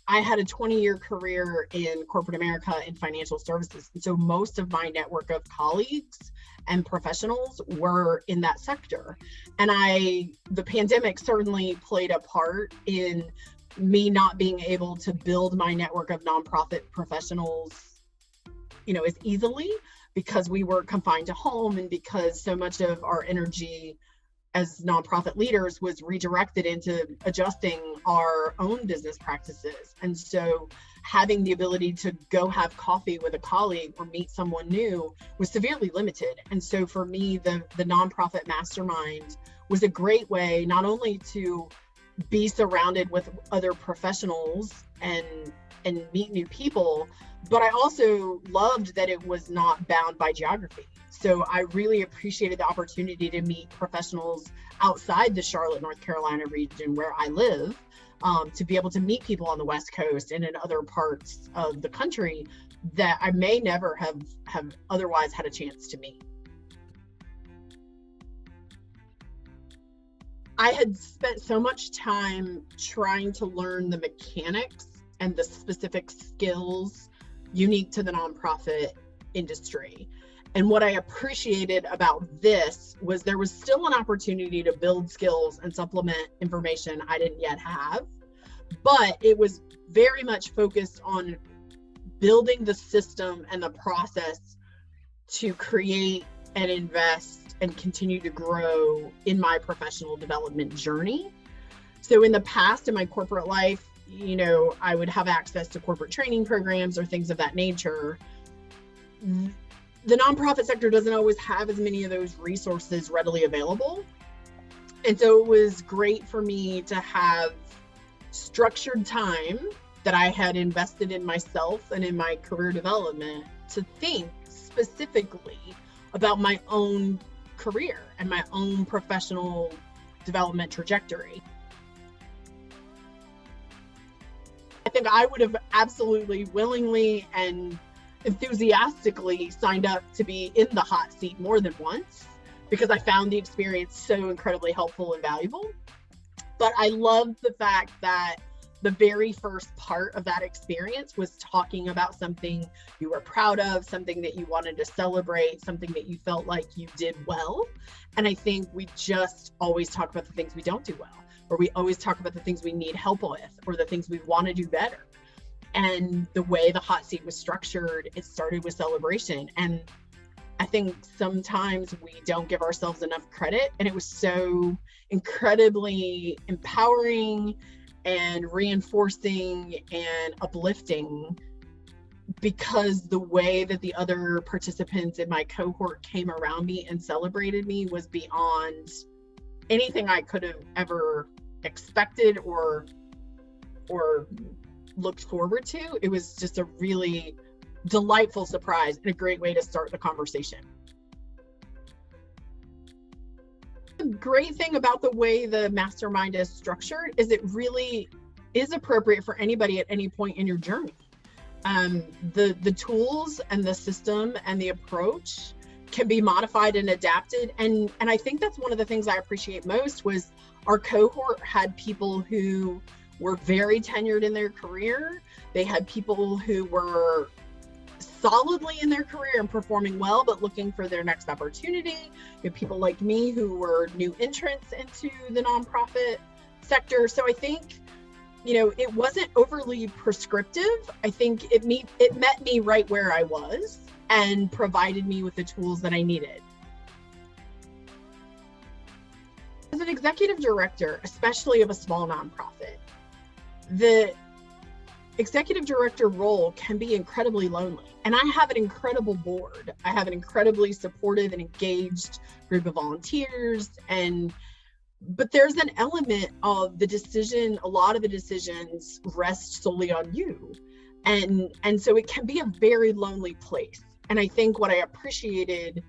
I had a 20-year career in corporate America in financial services. And so most of my network of colleagues and professionals were in that sector. And the pandemic certainly played a part in me not being able to build my network of nonprofit professionals, as easily, because we were confined to home and because so much of our energy as nonprofit leaders was redirected into adjusting our own business practices. And so having the ability to go have coffee with a colleague or meet someone new was severely limited. And so for me, the nonprofit Mastermind was a great way not only to be surrounded with other professionals and meet new people, but I also loved that it was not bound by geography. So I really appreciated the opportunity to meet professionals outside the Charlotte, North Carolina region where I live, to be able to meet people on the West Coast and in other parts of the country that I may never have otherwise had a chance to meet. I had spent so much time trying to learn the mechanics and the specific skills unique to the nonprofit industry. And what I appreciated about this was there was still an opportunity to build skills and supplement information I didn't yet have, but it was very much focused on building the system and the process to create and invest and continue to grow in my professional development journey. So in the past, in my corporate life, I would have access to corporate training programs or things of that nature. The nonprofit sector doesn't always have as many of those resources readily available. And so it was great for me to have structured time that I had invested in myself and in my career development to think specifically about my own career and my own professional development trajectory. I think I would have absolutely willingly and enthusiastically signed up to be in the hot seat more than once because I found the experience so incredibly helpful and valuable. But I loved the fact that the very first part of that experience was talking about something you were proud of, something that you wanted to celebrate, something that you felt like you did well. And I think we just always talk about the things we don't do well, or we always talk about the things we need help with, or the things we want to do better. And the way the hot seat was structured, it started with celebration. And I think sometimes we don't give ourselves enough credit. And it was so incredibly empowering and reinforcing and uplifting because the way that the other participants in my cohort came around me and celebrated me was beyond anything I could have ever expected or looked forward to. It was just a really delightful surprise and a great way to start the conversation. The great thing about the way the Mastermind is structured is it really is appropriate for anybody at any point in your journey. The tools and the system and the approach can be modified and adapted. And I think that's one of the things I appreciate most was our cohort had people who were very tenured in their career. They had people who were solidly in their career and performing well, but looking for their next opportunity. You have people like me who were new entrants into the nonprofit sector. So I think, it wasn't overly prescriptive. I think it met me right where I was and provided me with the tools that I needed. As an executive director, especially of a small nonprofit, the executive director role can be incredibly lonely. And I have an incredible board. I have an incredibly supportive and engaged group of volunteers. But there's an element of the decision, a lot of the decisions rest solely on you. And so it can be a very lonely place. And I think what I appreciated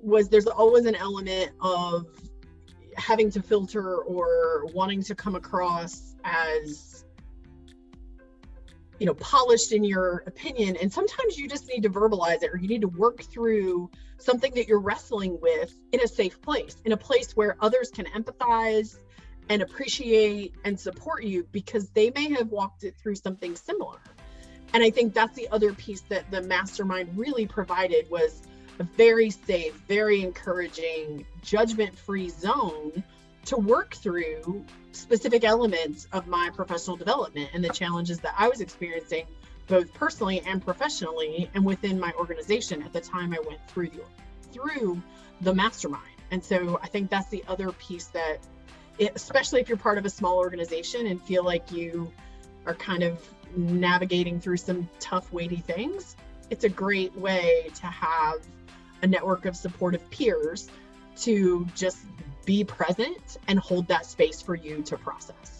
was there's always an element of having to filter or wanting to come across as polished in your opinion. And sometimes you just need to verbalize it, or you need to work through something that you're wrestling with in a safe place, in a place where others can empathize and appreciate and support you because they may have walked it through something similar. And I think that's the other piece that the Mastermind really provided, was a very safe, very encouraging, judgment-free zone to work through specific elements of my professional development and the challenges that I was experiencing, both personally and professionally, and within my organization at the time I went through the Mastermind. And so I think that's the other piece that, especially if you're part of a small organization and feel like you are kind of navigating through some tough, weighty things, it's a great way to have a network of supportive peers to just be present and hold that space for you to process.